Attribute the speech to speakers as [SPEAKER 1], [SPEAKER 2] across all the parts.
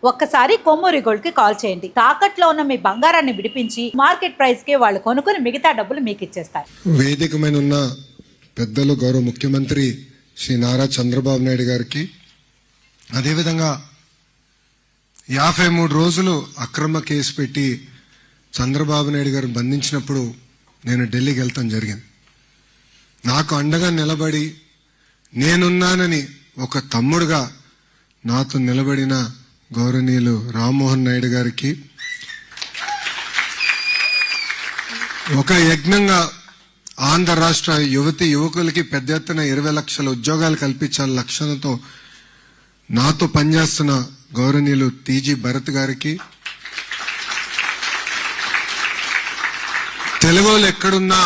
[SPEAKER 1] ఒక్కసారి కొమ్మూరి గోల్డ్ కి కాల్ చేయండి. తాకట్లో ఉన్న మీ బంగారాన్ని విడిపించి మార్కెట్ ప్రైస్ కి వాళ్ళు కొనుక్కుని మిగతా డబ్బులు మీకు ఇచ్చేస్తారు.
[SPEAKER 2] వేదిక మీద ఉన్న పెద్దలు గౌరవ ముఖ్యమంత్రి శ్రీ నారా చంద్రబాబు నాయుడు గారికి, అదేవిధంగా 53 రోజులు అక్రమ కేసు పెట్టి చంద్రబాబు నాయుడు గారు బంధించినప్పుడు నేను ఢిల్లీకి వెళ్తాం జరిగింది. నాకు అండగా నిలబడి నేనున్నానని ఒక తమ్ముడుగా నాతో నిలబడిన గౌరవనీయులు రామ్మోహన్ నాయుడు గారికి, ఒక యజ్ఞంగా ఆంధ్ర రాష్ట్ర యువతి యువకులకి పెద్ద ఎత్తున 20 లక్షల ఉద్యోగాలు కల్పించాలని లక్ష్యంతో నాతో పనిచేస్తున్న గౌరవనీయులు టీజీ భరత్ గారికి, తెలుగు వాళ్ళు ఎక్కడున్నా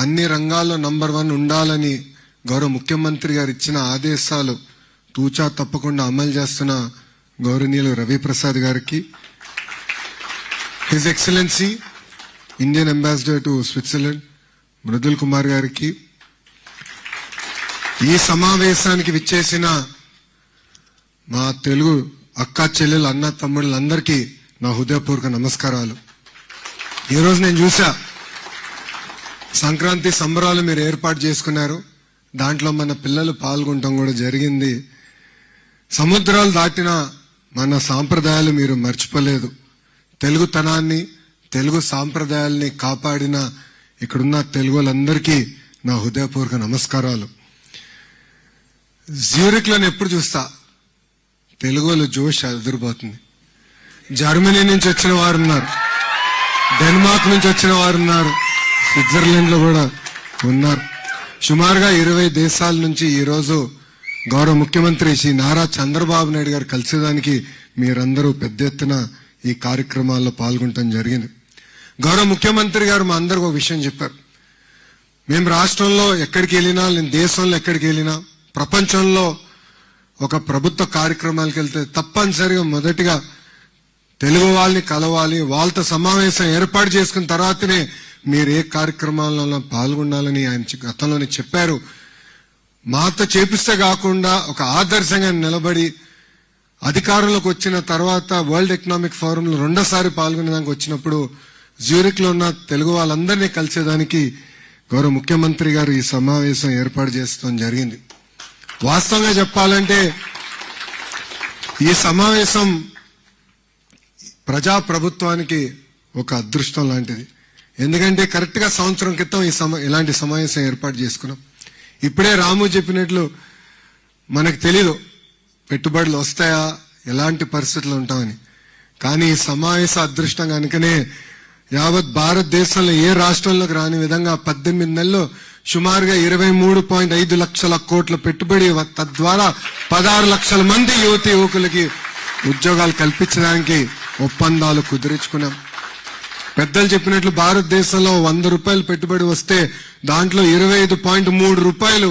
[SPEAKER 2] అన్ని రంగాల్లో నంబర్ 1 ఉండాలని గౌరవ ముఖ్యమంత్రి గారు ఇచ్చిన ఆదేశాలు తూచా తప్పకుండా అమలు చేస్తున్న గౌరవనీయులు రవిప్రసాద్ గారికి, his excellency Indian ambassador to Switzerland Mridul Kumar గారికి, ఈ సమావేశానికి విచ్చేసిన మా తెలుగు అక్క చెల్లెలు అన్న తమ్ముళ్ళందరికీ నా హృదయపూర్వక నమస్కారాలు. ఈరోజు నేను చూసా సంక్రాంతి సంబరాలు మీరు ఏర్పాటు చేసుకున్నారు. దాంట్లో మన పిల్లలు పాల్గొనడం కూడా జరిగింది. సముద్రాలు దాటిన మన సాంప్రదాయాలు మీరు మర్చిపోలేదు. తెలుగుతనాన్ని, తెలుగు సాంప్రదాయాల్ని కాపాడిన ఇక్కడున్న తెలుగు వాళ్ళందరికీ నా హృదయపూర్వక నమస్కారాలు. జ్యూరిక్లను ఎప్పుడు చూస్తా తెలుగు వాళ్ళు జోష్ ఎదురుపోతుంది. జర్మనీ నుంచి వచ్చిన వారు ఉన్నారు, డెన్మార్క్ నుంచి వచ్చిన వారు ఉన్నారు, స్విట్జర్లాండ్ లో కూడా ఉన్నారు. సుమారుగా 20 దేశాల నుంచి ఈరోజు గౌరవ ముఖ్యమంత్రి శ్రీ నారా చంద్రబాబు నాయుడు గారు కలిసేదానికి మీరందరూ పెద్ద ఎత్తున ఈ కార్యక్రమాల్లో పాల్గొనడం జరిగింది. గౌరవ ముఖ్యమంత్రి గారు మా అందరికి ఒక విషయం చెప్పారు. మేము రాష్ట్రంలో ఎక్కడికి వెళ్ళినా, నేను దేశంలో ఎక్కడికి వెళ్ళినా, ప్రపంచంలో ఒక ప్రభుత్వ కార్యక్రమాలకు వెళ్తే తప్పనిసరిగా మొదటిగా తెలుగు వాళ్ళని కలవాలి, వాళ్ళతో సమావేశం ఏర్పాటు చేసుకున్న తర్వాతనే మీరు ఏ కార్యక్రమాలలో పాల్గొనాలని ఆయన గతంలోనే చెప్పారు. మాతో చేపిస్తే కాకుండా ఒక ఆదర్శంగా నిలబడి అధికారంలోకి వచ్చిన తర్వాత వరల్డ్ ఎకనామిక్ ఫోరంలో 2సారి పాల్గొనేదానికి వచ్చినప్పుడు జ్యూరిక్ లో ఉన్న తెలుగు వాళ్ళందరినీ కలిసేదానికి గౌరవ ముఖ్యమంత్రి గారు ఈ సమావేశం ఏర్పాటు చేస్తాం జరిగింది. వాస్తవంగా చెప్పాలంటే ఈ సమావేశం ప్రజా ప్రభుత్వానికి ఒక అదృష్టం లాంటిది. ఎందుకంటే కరెక్ట్ గా సంవత్సరం క్రితం ఇలాంటి సమావేశం ఏర్పాటు చేసుకున్నాం. ఇప్పుడే రాము చెప్పినట్లు మనకు తెలీదు పెట్టుబడులు వస్తాయా, ఎలాంటి పరిస్థితులు ఉంటామని. కానీ ఈ సమావేశ అదృష్టం కనుకనే యావత్ భారతదేశంలో ఏ రాష్ట్రంలోకి రాని విధంగా 18 నెలల్లో సుమారుగా 23.5 లక్షల కోట్ల పెట్టుబడి, తద్వారా 16 లక్షల మంది యువతి యువకులకి ఉద్యోగాలు కల్పించడానికి ఒప్పందాలు కుదుర్చుకున్నాం. పెద్దలు చెప్పినట్లు భారతదేశంలో 100 రూపాయలు పెట్టుబడి వస్తే దాంట్లో 25.3 రూపాయలు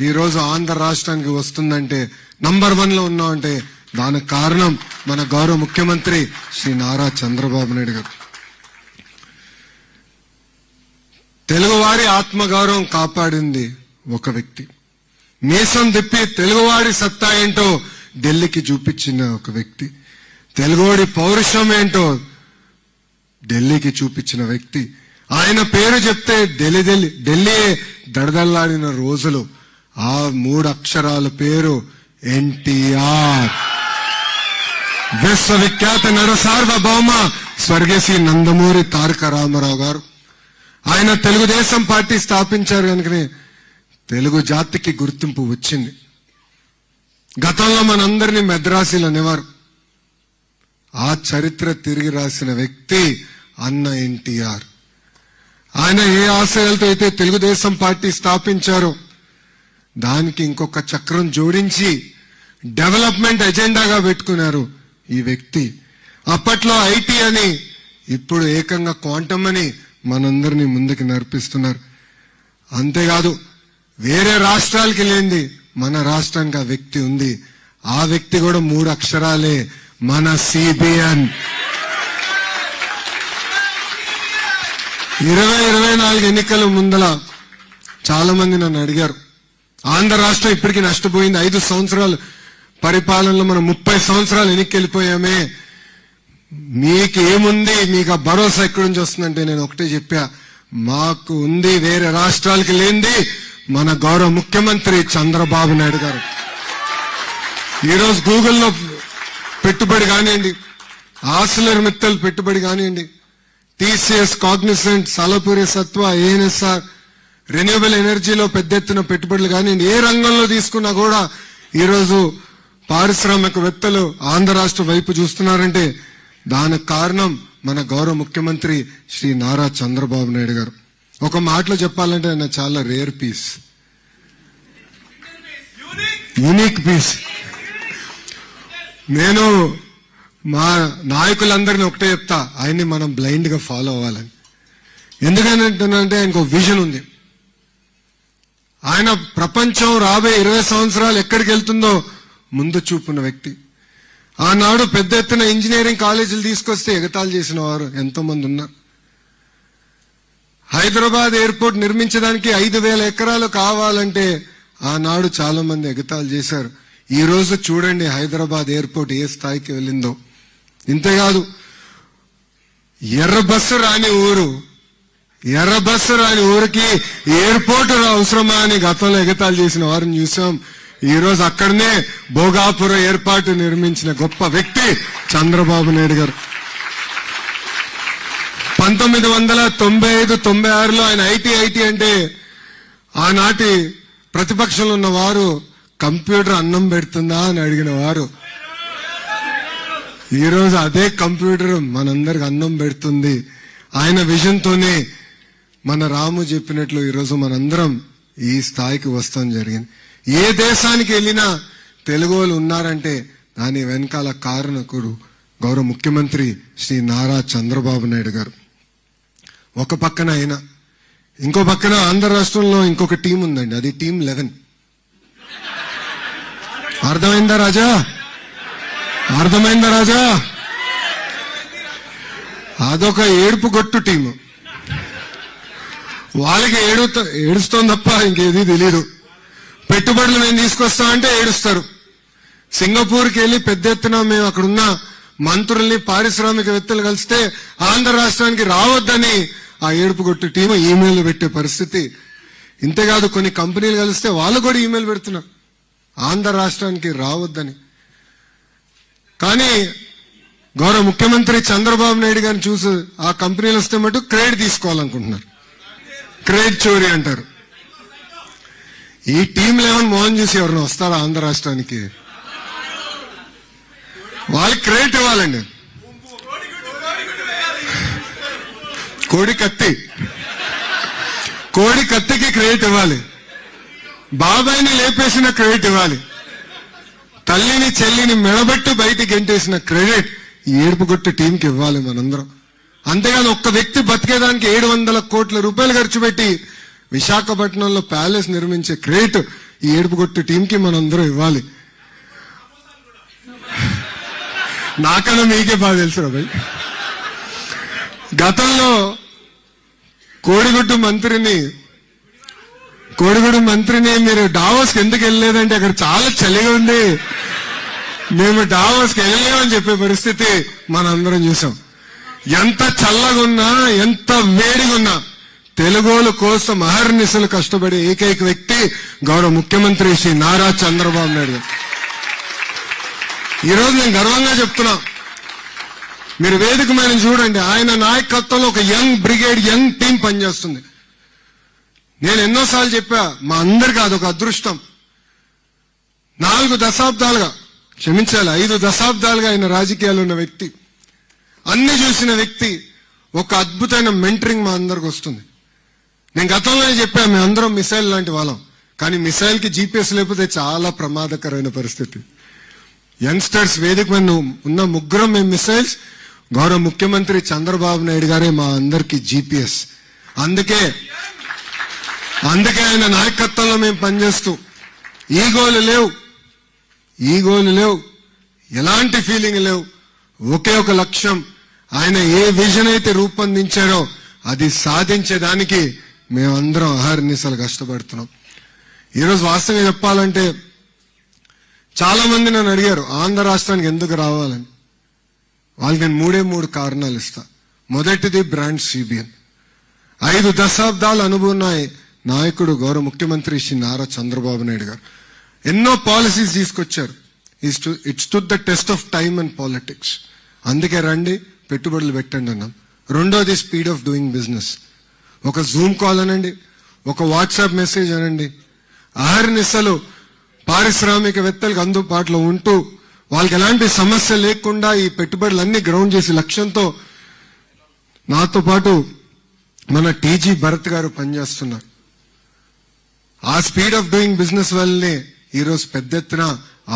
[SPEAKER 2] ఈరోజు ఆంధ్ర రాష్ట్రానికి వస్తుందంటే, నంబర్ 1 లో ఉన్నామంటే దానికి కారణం మన గౌరవ ముఖ్యమంత్రి శ్రీ నారా చంద్రబాబు నాయుడు గారు. తెలుగువారి ఆత్మగౌరవం కాపాడింది ఒక వ్యక్తి. మీసం తిప్పి తెలుగువాడి సత్తా ఏంటో ఢిల్లీకి చూపించిన ఒక వ్యక్తి. తెలుగువాడి పౌరుషం ఏంటో ఢిల్లీకి చూపించిన వ్యక్తి. ఆయన పేరు చెప్తే ఢిల్లీ దడదల్లాడిన రోజులు. ఆ 3 అక్షరాల పేరు ఎన్టీఆర్. విశ్వవిఖ్యాత నర సార్వభౌమ స్వర్గీయ నందమూరి తారక రామారావు గారు. ఆయన తెలుగుదేశం పార్టీ స్థాపించారు కనుకనే తెలుగు జాతికి గుర్తింపు వచ్చింది. గతంలో మనందరినీ మెద్రాసీలు అనేవారు. ఆ చరిత్ర తిరిగి రాసిన వ్యక్తి అన్న ఎన్టీఆర్. ఆయన ఏ ఆశయాలతో అయితే తెలుగుదేశం పార్టీ స్థాపించారో దానికి ఇంకొక చక్రం జోడించి డెవలప్మెంట్ ఎజెండాగా పెట్టుకున్నారు ఈ వ్యక్తి. అప్పట్లో ఐటీ అని, ఇప్పుడు ఏకంగా క్వాంటమ్ అని మనందరినీ ముందుకు నడిపిస్తున్నారు. అంతేకాదు వేరే రాష్ట్రాలకి లేనిది మన రాష్ట్రానికి ఆ వ్యక్తి ఉంది. ఆ వ్యక్తి కూడా 3 అక్షరాలే, మన సిబిఎన్. 2024 ఎన్నికల ముందల చాలా మంది నన్ను అడిగారు, ఆంధ్ర రాష్ట్రం ఇప్పటికీ నష్టపోయింది, 5 సంవత్సరాలు పరిపాలనలో మనం 30 సంవత్సరాలు వెనక్కి వెళ్ళిపోయామే. మీకు ఏముంది, మీకు ఆ భరోసా ఎక్కడి నుంచి వస్తుందంటే నేను ఒకటే చెప్పా, మాకు ఉంది వేరే రాష్ట్రాలకి లేనిది మన గౌరవ ముఖ్యమంత్రి చంద్రబాబు నాయుడు గారు. ఈరోజు గూగుల్లో పెట్టుబడి కానివ్వండి, ఆర్సిలర్ మిత్తల్ పెట్టుబడి కానివ్వండి, టీసీఎస్, కాగ్నిసెంట్, సాలపురి సత్వ, ఏఎన్ఎస్ఆర్, రెన్యూవబుల్ ఎనర్జీలో పెద్ద ఎత్తున పెట్టుబడులు కానివ్వండి, ఏ రంగంలో తీసుకున్నా కూడా ఈరోజు పారిశ్రామికవేత్తలు ఆంధ్ర రాష్ట్ర వైపు చూస్తున్నారంటే దానికి కారణం మన గౌరవ ముఖ్యమంత్రి శ్రీ నారా చంద్రబాబు నాయుడు గారు. ఒక మాటలో చెప్పాలంటే ఆయన చాలా రేర్ పీస్, యూనిక్ పీస్. నేను మా నాయకులందరినీ ఒకటే చెప్తా, ఆయన్ని మనం బ్లైండ్ గా ఫాలో అవ్వాలని. ఎందుకంటే ఆయనకు విజన్ ఉంది. ఆయన ప్రపంచం రాబోయే 20 సంవత్సరాలు ఎక్కడికి వెళ్తుందో ముందు చూపున్న వ్యక్తి. ఆనాడు పెద్ద ఎత్తున ఇంజనీరింగ్ కాలేజీలు తీసుకొస్తే ఎగతాళి చేసిన వారు ఎంతో మంది ఉన్నారు. హైదరాబాద్ ఎయిర్పోర్ట్ నిర్మించడానికి 5,000 ఎకరాలు కావాలంటే ఆనాడు చాలా మంది ఎగతాళి చేశారు. ఈ రోజు చూడండి హైదరాబాద్ ఎయిర్పోర్ట్ ఏ స్థాయికి వెళ్ళిందో. ఇంతేకాదు, ఎర్ర బస్సు రాని ఊరికి ఎయిర్పోర్ట్ అవసరమా అని గతంలో ఎగతాళి చేసిన వారిని చూసాం. ఈ రోజు అక్కడనే భోగాపుర ఏర్పాటు నిర్మించిన గొప్ప వ్యక్తి చంద్రబాబు నాయుడు గారు. 1995-96లో ఆయన ఐటీ అంటే ఆనాటి ప్రతిపక్షంలో ఉన్న వారు కంప్యూటర్ అన్నం పెడుతుందా అని అడిగిన వారు. ఈరోజు అదే కంప్యూటర్ మనందరికి అన్నం పెడుతుంది. ఆయన విజన్ తోనే మన రాము చెప్పినట్లు ఈరోజు మనందరం ఈ స్థాయికి వస్తాం జరిగింది. ఏ దేశానికి వెళ్ళినా తెలుగు వాళ్ళు ఉన్నారంటే దాని వెనకాల కారణకుడు గౌరవ ముఖ్యమంత్రి శ్రీ నారా చంద్రబాబు నాయుడు గారు. ఒక పక్కన ఆయన, ఇంకో పక్కన ఆంధ్ర రాష్ట్రంలో ఇంకొక టీం ఉందండి, అది టీం 11. అర్థమైందా రాజా? అదొక ఏడుపు గొట్టు టీము. వాళ్ళకి ఏడుస్తోంది తప్ప ఇంకేది తెలీదు. పెట్టుబడులు మేము తీసుకొస్తామంటే ఏడుస్తారు. సింగపూర్కి వెళ్ళి పెద్ద ఎత్తున మేము అక్కడున్న మంత్రుల్ని, పారిశ్రామికవేత్తలు కలిస్తే ఆంధ్ర రాష్ట్రానికి రావద్దని ఆ ఏడుపు గొట్టు టీము ఈమెయిల్ పెట్టే పరిస్థితి. ఇంతేకాదు, కొన్ని కంపెనీలు కలిస్తే వాళ్ళు కూడా ఈమెయిల్ పెడుతున్నారు ఆంధ్ర రాష్ట్రానికి రావద్దని. కానీ గౌరవ ముఖ్యమంత్రి చంద్రబాబు నాయుడు గారిని చూసి ఆ కంపెనీలు వస్తే మటు క్రెడిట్ తీసుకోవాలనుకుంటున్నారు. క్రెడిట్ చోరీ అంటారు. ఈ టీం 11 మోహన్ చూసి ఎవరిని వస్తారా ఆంధ్ర రాష్ట్రానికి? వాళ్ళకి క్రెడిట్ ఇవ్వాలండి. కోడి కత్తికి క్రెడిట్ ఇవ్వాలి. బాబాయిని లేపేసిన క్రెడిట్ ఇవ్వాలి. తల్లిని చెల్లిని మెడబెట్టి బయటికి గెంటేసిన క్రెడిట్ ఈ ఏడుపుగొట్టు టీంకి ఇవ్వాలి మనందరం. అంతేగాని ఒక్క వ్యక్తి బతికేదానికి 700 కోట్ల రూపాయలు ఖర్చు పెట్టి విశాఖపట్నంలో ప్యాలెస్ నిర్మించే క్రెడిట్ ఈ ఏడుపుగొట్టు టీంకి మనందరం ఇవ్వాలి. నాకన్నా మీకే బాగా తెలుసు రాబాయ్. గతంలో కోడిగుడ్డు మంత్రిని మీరు డావోస్కి ఎందుకు వెళ్ళలేదంటే అక్కడ చాలా చలిగా ఉంది, మేము డావోస్కి వెళ్ళలేమని చెప్పే పరిస్థితి మనందరం చూసాం. ఎంత చల్లగున్నా, ఎంత వేడిగున్నా తెలుగోల కోసం అహర్నిశలు కష్టపడే ఏకైక వ్యక్తి గౌరవ ముఖ్యమంత్రి శ్రీ నారా చంద్రబాబు నాయుడు గారు. ఈరోజు నేను గర్వంగా చెప్తున్నా, మీరు వేదిక మీద చూడండి, ఆయన నాయకత్వంలో ఒక యంగ్ బ్రిగేడ్, యంగ్ టీం పనిచేస్తుంది. నేను ఎన్నోసార్లు చెప్పా, మా అందరికీ అదొక అదృష్టం. 4 దశాబ్దాలుగా, క్షమించాలి 5 దశాబ్దాలుగా ఆయన రాజకీయాలు ఉన్న వ్యక్తి, అన్ని చూసిన వ్యక్తి. ఒక అద్భుతమైన మెంటరింగ్ మా అందరికి వస్తుంది. నేను గతంలోనే చెప్పా, మేము అందరం మిసైల్ లాంటి వాళ్ళం, కానీ మిసైల్ కి జీపీఎస్ లేకపోతే చాలా ప్రమాదకరమైన పరిస్థితి. యంగ్స్టర్స్ వేదిక మీద ఉన్న ముగ్గురం మేము మిసైల్స్, గౌరవ ముఖ్యమంత్రి చంద్రబాబు నాయుడు గారే మా అందరికి జీపీఎస్. అందుకే ఆయన నాయకత్వంలో మేము పనిచేస్తూ ఈగోలు లేవు, ఎలాంటి ఫీలింగ్ లేవు, ఒకే ఒక లక్ష్యం. ఆయన ఏ విజన్ అయితే రూపొందించారో అది సాధించేదానికి మేమందరం అహర్నిశలు కష్టపడుతున్నాం. ఈరోజు వాస్తవంగా చెప్పాలంటే చాలా మంది నన్ను అడిగారు ఆంధ్ర రాష్ట్రానికి ఎందుకు రావాలని. వాళ్ళకి నేను మూడే కారణాలు ఇస్తా. మొదటిది బ్రాండ్ సిబిఎన్. 5 దశాబ్దాల అనుభవం ఉన్న నాయకుడు గౌరవ ముఖ్యమంత్రి శ్రీ నారా చంద్రబాబు నాయుడు గారు ఎన్నో పాలసీస్ తీసుకొచ్చారు. It stood the test of time and politics. అందుకే రండి పెట్టుబడులు పెట్టండి అన్నాం. రెండోది స్పీడ్ ఆఫ్ డూయింగ్ బిజినెస్. ఒక జూమ్ కాల్ అనండి, ఒక వాట్సాప్ మెసేజ్ అనండి, అహర్నిశలు పారిశ్రామికవేత్తలకు అందుబాటులో ఉంటూ వాళ్ళకి ఎలాంటి సమస్య లేకుండా ఈ పెట్టుబడులన్నీ గ్రౌండ్ చేసి లక్ష్యంతో నాతో పాటు మన టీజీ భరత్ గారు పనిచేస్తున్నారు. ఆ స్పీడ్ ఆఫ్ డూయింగ్ బిజినెస్ వల్లనే ఈరోజు పెద్ద ఎత్తున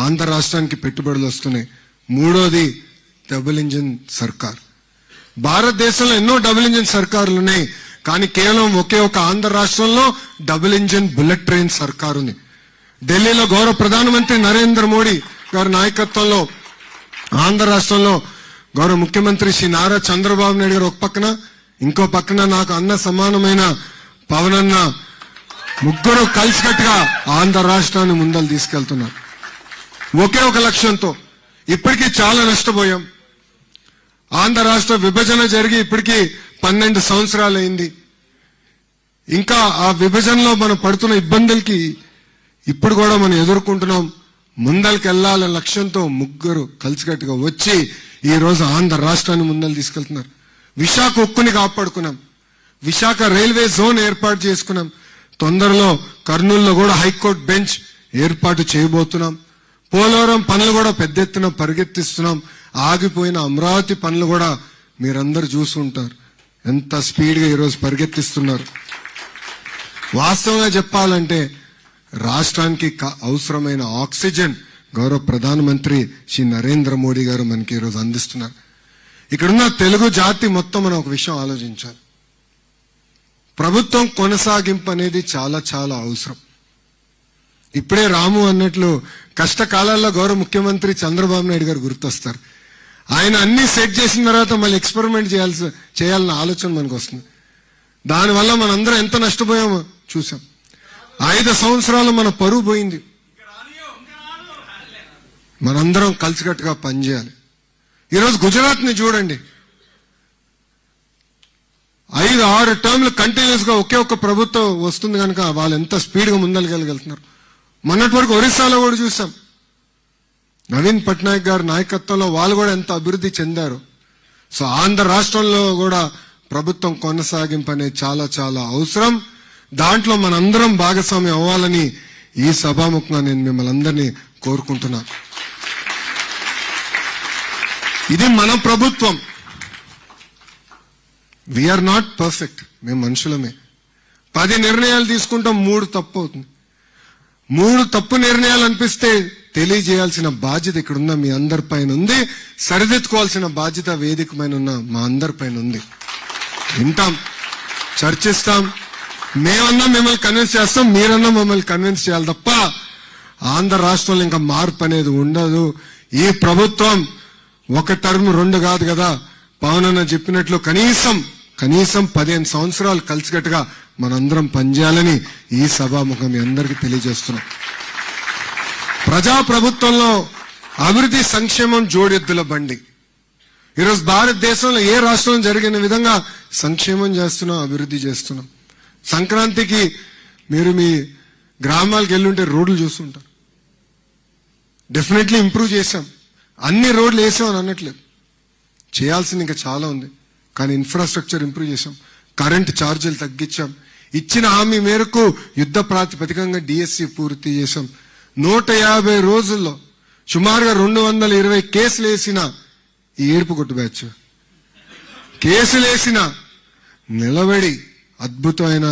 [SPEAKER 2] ఆంధ్ర రాష్ట్రానికి పెట్టుబడులు వస్తున్నాయి. మూడోది డబుల్ ఇంజిన్ సర్కార్. భారతదేశంలో ఎన్నో డబుల్ ఇంజిన్ సర్కారులు ఉన్నాయి, కానీ కేవలం ఒకే ఒక ఆంధ్ర రాష్ట్రంలో డబుల్ ఇంజిన్ బుల్లెట్ ట్రైన్ సర్కార్ ఉంది. ఢిల్లీలో గౌరవ ప్రధానమంత్రి నరేంద్ర మోడీ గారి నాయకత్వంలో ఆంధ్ర రాష్ట్రంలో గౌరవ ముఖ్యమంత్రి శ్రీ నారా చంద్రబాబు నాయుడు గారు ఒక పక్కన, ఇంకో పక్కన నాకు అన్న సమానమైన పవన్ అన్న, ముగ్గురు కలిసికట్టుగా ఆంధ్ర రాష్ట్రాన్ని ముందలు తీసుకెళ్తున్నారు ఒకే ఒక లక్ష్యంతో. ఇప్పటికీ చాలా నష్టపోయాం. ఆంధ్ర రాష్ట్ర విభజన జరిగి ఇప్పటికీ 12 సంవత్సరాలు అయింది. ఇంకా ఆ విభజనలో మనం పడుతున్న ఇబ్బందులకి ఇప్పుడు కూడా మనం ఎదుర్కొంటున్నాం. ముందరికి వెళ్లాలనే లక్ష్యంతో ముగ్గురు కలిసికట్టుగా వచ్చి ఈ రోజు ఆంధ్ర రాష్ట్రాన్ని ముందలు తీసుకెళ్తున్నారు. విశాఖ ఉక్కుని కాపాడుకున్నాం. విశాఖ రైల్వే జోన్ ఏర్పాటు చేసుకున్నాం. తొందరలో కర్నూలులో కూడా హైకోర్టు బెంచ్ ఏర్పాటు చేయబోతున్నాం. పోలవరం పనులు కూడా పెద్ద ఎత్తున పరిగెత్తిస్తున్నాం. ఆగిపోయిన అమరావతి పనులు కూడా మీరందరూ చూసుంటారు ఎంత స్పీడ్ గా ఈరోజు పరిగెత్తిస్తున్నారు. వాస్తవంగా చెప్పాలంటే రాష్ట్రానికి అవసరమైన ఆక్సిజన్ గౌరవ ప్రధానమంత్రి శ్రీ నరేంద్ర మోడీ గారు మనకి ఈరోజు అందిస్తున్నారు. ఇక్కడున్న తెలుగు జాతి మొత్తం మనం ఒక విషయం ఆలోచించాలి. ప్రభుత్వం కొనసాగింపు అనేది చాలా చాలా అవసరం. ఇప్పుడే రాము అన్నట్లు కష్టకాలాల్లో గౌరవ ముఖ్యమంత్రి చంద్రబాబు నాయుడు గారు గుర్తొస్తారు. ఆయన అన్ని సెట్ చేసిన తర్వాత మళ్ళీ ఎక్స్పెరిమెంట్ చేయాలన్న ఆలోచన మనకు వస్తుంది. దానివల్ల మనందరం ఎంత నష్టపోయామో చూసాం. 5 సంవత్సరాలు మన పరువు పోయింది. మనందరం కలిసికట్టుగా పనిచేయాలి. ఈరోజు గుజరాత్ ని చూడండి, 5-6 టర్మ్లు కంటిన్యూస్ గా ఒకే ఒక్క ప్రభుత్వం వస్తుంది కనుక వాళ్ళు ఎంత స్పీడ్ గా ముందరగలుగుతున్నారు. మొన్నటి వరకు ఒరిస్సాలో కూడా చూసాం. నవీన్ పట్నాయక్ గారి నాయకత్వంలో వాళ్ళు కూడా ఎంత అభివృద్ధి చెందారు. సో ఆంధ్ర రాష్ట్రంలో కూడా ప్రభుత్వం కొనసాగింపు అనేది చాలా చాలా అవసరం. దాంట్లో మనందరం భాగస్వామ్యం అవ్వాలని ఈ సభాముఖంగా నేను మిమ్మల్ని అందరినీ కోరుకుంటున్నా. ఇది మన ప్రభుత్వం. We are not perfect. మేము మనుషులమే. 10 నిర్ణయాలు తీసుకుంటాం, 3 తప్పు అవుతుంది. 3 తప్పు నిర్ణయాలు అనిపిస్తే తెలియజేయాల్సిన బాధ్యత ఇక్కడున్న మీ అందరి పైన ఉంది. సరిదిద్దుకోవాల్సిన బాధ్యత వేదిక పైన ఉన్న మా అందరి పైన ఉంది. వింటాం, చర్చిస్తాం. మేమన్నా మిమ్మల్ని కన్విన్స్ చేస్తాం, మీరన్నా మమ్మల్ని కన్విన్స్ చేయాలి తప్ప ఆంధ్ర రాష్ట్రంలో ఇంకా మార్పు అనేది ఉండదు. ఈ ప్రభుత్వం 1 టర్మ్ 2 కాదు కదా. పవన్ అన్న చెప్పినట్లు కనీసం 15 సంవత్సరాలు కలిసికట్టుగా మనందరం పనిచేయాలని ఈ సభాముఖం మీ అందరికీ తెలియజేస్తున్నాం. ప్రజాప్రభుత్వంలో అభివృద్ధి సంక్షేమం జోడెద్దుల బండి. ఈరోజు భారతదేశంలో ఏ రాష్ట్రం జరిగిన విధంగా సంక్షేమం చేస్తున్నాం, అభివృద్ధి చేస్తున్నాం. సంక్రాంతికి మీరు మీ గ్రామాలకు వెళ్ళుంటే రోడ్లు చూస్తుంటారు. డెఫినెట్లీ ఇంప్రూవ్ చేశాం. అన్ని రోడ్లు వేసామని అనట్లేదు, చేయాల్సింది ఇంకా చాలా ఉంది. కానీ ఇన్ఫ్రాస్ట్రక్చర్ ఇంప్రూవ్ చేశాం, కరెంట్ ఛార్జీలు తగ్గించాం, ఇచ్చిన హామీ మేరకు యుద్ధ ప్రాతిపదికంగా డిఎస్సి పూర్తి చేశాం. 150 రోజుల్లో సుమారుగా 220 కేసులు వేసిన ఈ ఏడుపు కొట్టు బ్యాచ్ కేసులు వేసిన నిలబడి అద్భుతమైన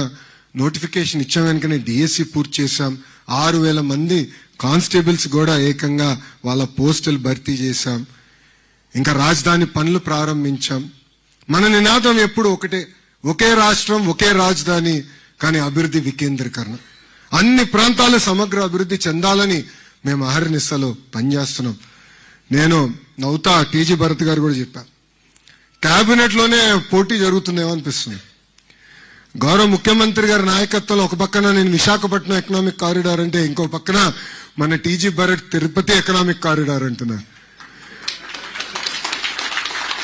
[SPEAKER 2] నోటిఫికేషన్ ఇచ్చాం. వెనుకనే డిఎస్సి పూర్తి చేశాం. 6,000 మంది కానిస్టేబుల్స్ కూడా ఏకంగా వాళ్ళ పోస్టులు భర్తీ చేశాం. ఇంకా రాజధాని పనులు ప్రారంభించాం. మన నినాదం ఎప్పుడు ఒకటే, ఒకే రాష్ట్రం ఒకే రాజధాని, కానీ అభివృద్ధి వికేంద్రీకరణ. అన్ని ప్రాంతాలు సమగ్ర అభివృద్ధి చెందాలని మేము అహర్నిశలో పనిచేస్తున్నాం. నేను నవ్వుతా టీజీ భరత్ గారు కూడా చెప్పాను, కేబినెట్ లోనే పోటీ జరుగుతుందేమో అనిపిస్తుంది. గౌరవ ముఖ్యమంత్రి గారి నాయకత్వంలో ఒక పక్కన నేను విశాఖపట్నం ఎకనామిక్ కారిడార్ అంటే, ఇంకో పక్కన మన TG Bharat Tirupati economic corridor అంటున్నారు.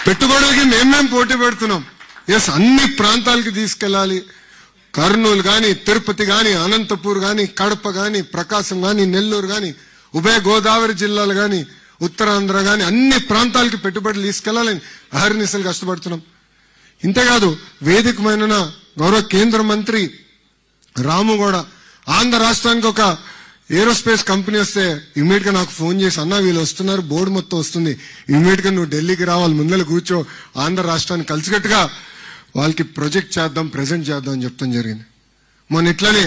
[SPEAKER 2] పెట్టుబడులకి మేమేం పోటీ పెడుతున్నాం. ఎస్, అన్ని ప్రాంతాలకి తీసుకెళ్ళాలి. కర్నూలు గాని, తిరుపతి గాని, అనంతపూర్ గాని, కడప గాని, ప్రకాశం గాని, నెల్లూరు గాని, ఉభయ గోదావరి జిల్లాలు గాని, ఉత్తరాంధ్ర గాని, అన్ని ప్రాంతాలకి పెట్టుబడులు తీసుకెళ్లాలని అహర్నిశలు కష్టపడుతున్నాం. ఇంతేకాదు, వేదికమైన గౌరవ కేంద్ర మంత్రి రాము కూడా ఆంధ్ర రాష్ట్రానికి ఒక ఏరోస్పేస్ కంపెనీ వస్తే ఇమ్మీడియట్ గా నాకు ఫోన్ చేసి, అన్నా వీళ్ళు వస్తున్నారు, బోర్డు మొత్తం వస్తుంది, ఇమ్మీడియట్ గా నువ్వు ఢిల్లీకి రావాలి, ముందర కూర్చో, ఆంధ్ర రాష్ట్రాన్ని కలిసికట్టుగా వాళ్ళకి ప్రొజెక్ట్ చేద్దాం, ప్రెజెంట్ చేద్దాం అని చెప్తాం జరిగింది. మొన్న ఇట్లనే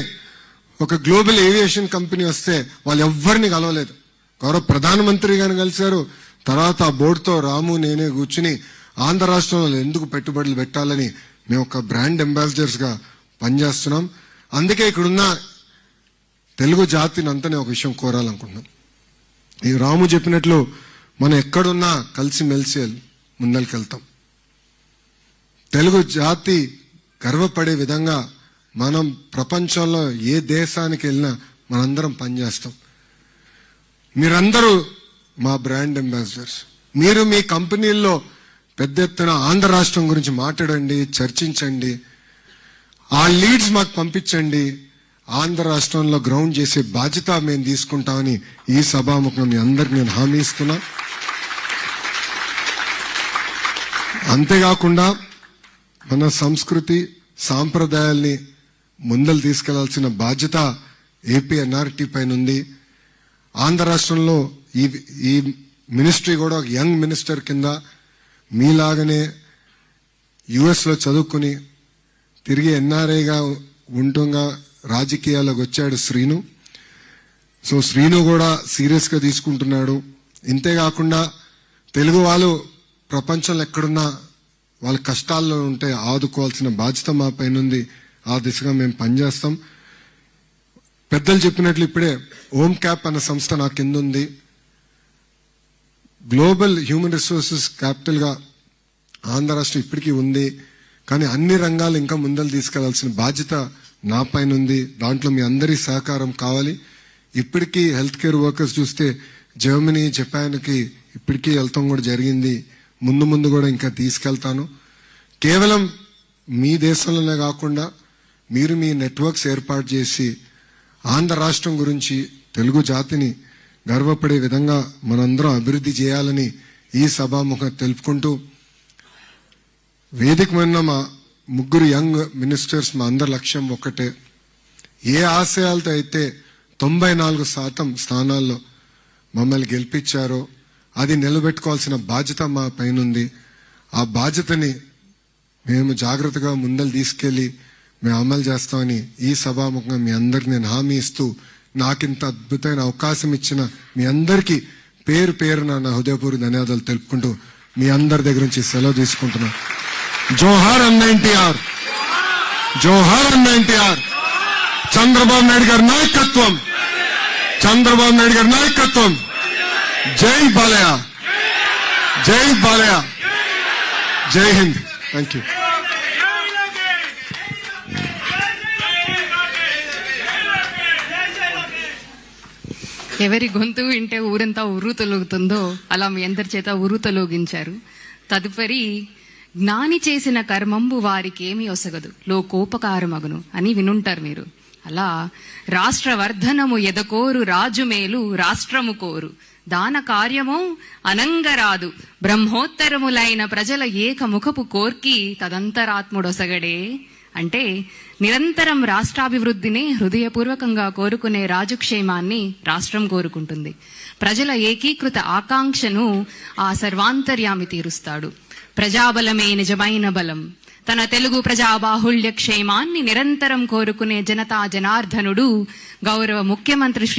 [SPEAKER 2] ఒక గ్లోబల్ ఏవియేషన్ కంపెనీ వస్తే వాళ్ళు ఎవ్వరిని కలవలేదు, గౌరవ ప్రధానమంత్రి గారిని కలిశారు. తర్వాత ఆ బోర్డుతో రాము నేనే కూర్చుని ఆంధ్ర రాష్ట్రంలో ఎందుకు పెట్టుబడులు పెట్టాలని మేము ఒక బ్రాండ్ అంబాసిడర్స్ గా పనిచేస్తున్నాం. అందుకే ఇక్కడున్న తెలుగు జాతిని అంతా ఒక విషయం కోరాలనుకుంటున్నాం. ఈ రాము చెప్పినట్లు మనం ఎక్కడున్నా కలిసిమెలిసి ముందరికెళ్తాం. తెలుగు జాతి గర్వపడే విధంగా మనం ప్రపంచంలో ఏ దేశానికి వెళ్ళినా మనందరం పనిచేస్తాం. మీరందరూ మా బ్రాండ్ అంబాసిడర్స్. మీరు మీ కంపెనీల్లో పెద్ద ఎత్తున ఆంధ్ర రాష్ట్రం గురించి మాట్లాడండి, చర్చించండి, ఆ లీడ్స్ మాకు పంపించండి. ఆంధ్ర రాష్ట్రంలో గ్రౌండ్ చేసే బాధ్యత మేము తీసుకుంటామని ఈ సభాముఖం మీ అందరికి నేను హామీ ఇస్తున్నా. అంతేకాకుండా మన సంస్కృతి సాంప్రదాయాల్ని ముందలు తీసుకెళ్లాల్సిన బాధ్యత ఏపీ ఎన్ఆర్టీ పైన ఉంది. ఆంధ్ర రాష్ట్రంలో ఈ మినిస్ట్రీ కూడా ఒక యంగ్ మినిస్టర్ కింద మీలాగనే యుఎస్ లో చదువుకుని తిరిగి ఎన్ఆర్ఐగా ఉంటుంగా రాజకీయాల్లోకి వచ్చాడు శ్రీను. సో శ్రీను కూడా సీరియస్ గా తీసుకుంటున్నాడు. ఇంతేకాకుండా తెలుగు వాళ్ళు ప్రపంచంలో ఎక్కడున్నా వాళ్ళ కష్టాల్లో ఉంటే ఆదుకోవాల్సిన బాధ్యత మా పైన ఉంది. ఆ దిశగా మేము పనిచేస్తాం. పెద్దలు చెప్పినట్లు ఇప్పుడే ఓమ్ క్యాప్ అన్న సంస్థ నా కింద ఉంది. గ్లోబల్ హ్యూమన్ రిసోర్సెస్ క్యాపిటల్ గా ఆంధ్ర రాష్ట్రం ఇప్పటికీ ఉంది. కానీ అన్ని రంగాలు ఇంకా ముందలు తీసుకెళ్లాల్సిన బాధ్యత నా పైన ఉంది. దాంట్లో మీ అందరి సహకారం కావాలి. ఇప్పటికీ హెల్త్ కేర్ వర్కర్స్ చూస్తే జర్మనీ, జపాన్కి ఇప్పటికీ వెళ్తాం కూడా జరిగింది. ముందు ముందు కూడా ఇంకా తీసుకెళ్తాను. కేవలం మీ దేశంలోనే కాకుండా మీరు మీ నెట్వర్క్స్ ఏర్పాటు చేసి ఆంధ్ర రాష్ట్రం గురించి, తెలుగు జాతిని గర్వపడే విధంగా మనందరం అభివృద్ధి చేయాలని ఈ సభాముఖం తెలుపుకుంటూ, వేదికమైన మా ముగ్గురు యంగ్ మినిస్టర్స్ మా అందరి లక్ష్యం ఒక్కటే. ఏ ఆశయాలతో అయితే 94% స్థానాల్లో మమ్మల్ని గెలిపించారో అది నిలబెట్టుకోవాల్సిన బాధ్యత మా పైనుంది. ఆ బాధ్యతని మేము జాగ్రత్తగా ముందలు తీసుకెళ్లి మేము అమలు చేస్తామని ఈ సభాముఖంగా మీ అందరికి నేను హామీ ఇస్తూ, నాకింత అద్భుతమైన అవకాశం ఇచ్చిన మీ అందరికీ పేరు పేరున నా హృదయపూర్వక ధన్యవాదాలు తెలుపుకుంటూ మీ అందరి దగ్గర నుంచి సెలవు తీసుకుంటున్నాను. జోహార్ అన్న ఎన్టీఆర్, జోహార్ అన్న ఎన్టీఆర్. చంద్రబాబు నాయుడు గారి నాయకత్వం, చంద్రబాబు నాయుడు గారి నాయకత్వం. జై బాలయ్య, జై బాలయ్య, జై హింద్. Thank you.
[SPEAKER 3] ఎవరి గొంతు వింటే ఊరంతా ఉర్రు తొలుగుతుందో అలా మీ అందరి చేత ఉర్రు తొలగించారు. తదుపరి జ్ఞాని చేసిన కర్మంబు వారికి ఏమీ ఒసగదు, లోకోపకారమగును అని వినుంటారు మీరు. అలా రాష్ట్ర వర్ధనము ఎదకోరు రాజు మేలు రాష్ట్రము కోరు, దాన కార్యము అనంగరాదు బ్రహ్మోత్తరములైన ప్రజల ఏకముఖపు కోర్కి తదంతరాత్ముడొసగడే. అంటే నిరంతరం రాష్ట్రాభివృద్ధిని హృదయపూర్వకంగా కోరుకునే రాజుక్షేమాన్ని రాష్ట్రం కోరుకుంటుంది. ప్రజల ఏకీకృత ఆకాంక్షను ఆ సర్వాంతర్యామి తీరుస్తాడు. ప్రజాబలమే నిజమైన బలం. తన తెలుగు ప్రజాబాహుళ్య క్షేమాన్ని నిరంతరం కోరుకునే జనతా జనార్దనుడు గౌరవ ముఖ్యమంత్రి